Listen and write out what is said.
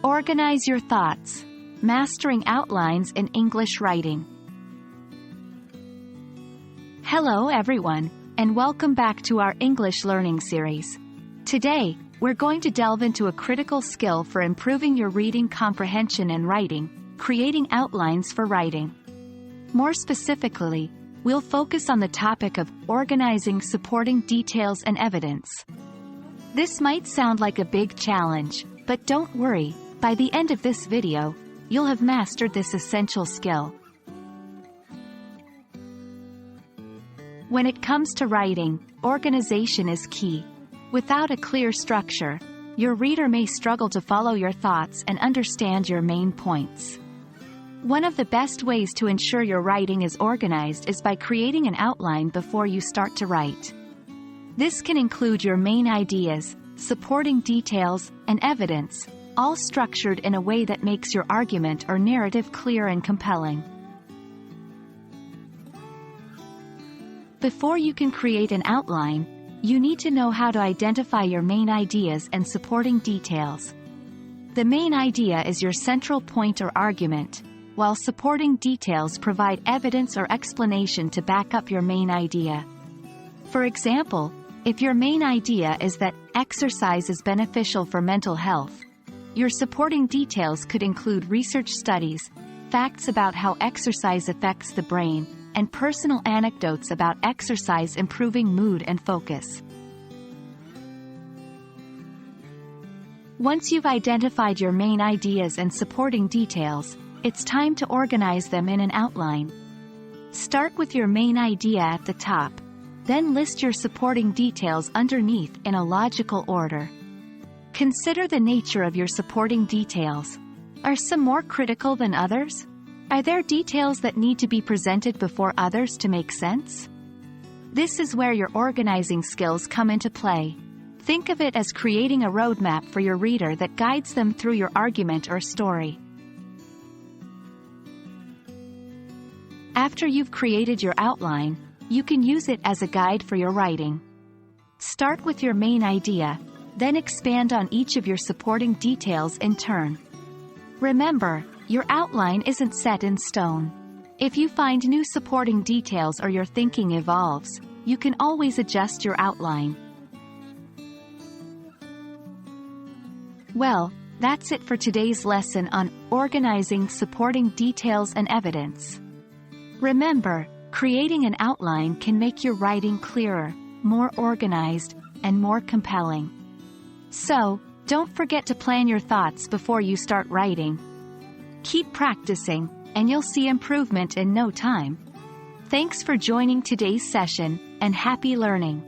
Organize your thoughts. Mastering outlines in English writing. Hello everyone, and welcome back to our English learning series. Today, we're going to delve into a critical skill for improving your reading comprehension and writing, creating outlines for writing. More specifically, we'll focus on the topic of organizing supporting details and evidence. This might sound like a big challenge, but don't worry, by the end of this video, you'll have mastered this essential skill. When it comes to writing, organization is key. Without a clear structure, your reader may struggle to follow your thoughts and understand your main points. One of the best ways to ensure your writing is organized is by creating an outline before you start to write. This can include your main ideas, supporting details, and evidence, all structured in a way that makes your argument or narrative clear and compelling. Before you can create an outline, you need to know how to identify your main ideas and supporting details. The main idea is your central point or argument, while supporting details provide evidence or explanation to back up your main idea. For example, if your main idea is that exercise is beneficial for mental health, your supporting details could include research studies, facts about how exercise affects the brain, and personal anecdotes about exercise improving mood and focus. Once you've identified your main ideas and supporting details, it's time to organize them in an outline. Start with your main idea at the top, then list your supporting details underneath in a logical order. Consider the nature of your supporting details. Are some more critical than others? Are there details that need to be presented before others to make sense? This is where your organizing skills come into play. Think of it as creating a roadmap for your reader that guides them through your argument or story. After you've created your outline, you can use it as a guide for your writing. Start with your main idea, then expand on each of your supporting details in turn. Remember, your outline isn't set in stone. If you find new supporting details or your thinking evolves, you can always adjust your outline. Well, that's it for today's lesson on organizing supporting details and evidence. Remember, creating an outline can make your writing clearer, more organized, and more compelling. So, don't forget to plan your thoughts before you start writing. Keep practicing, and you'll see improvement in no time. Thanks for joining today's session, and happy learning!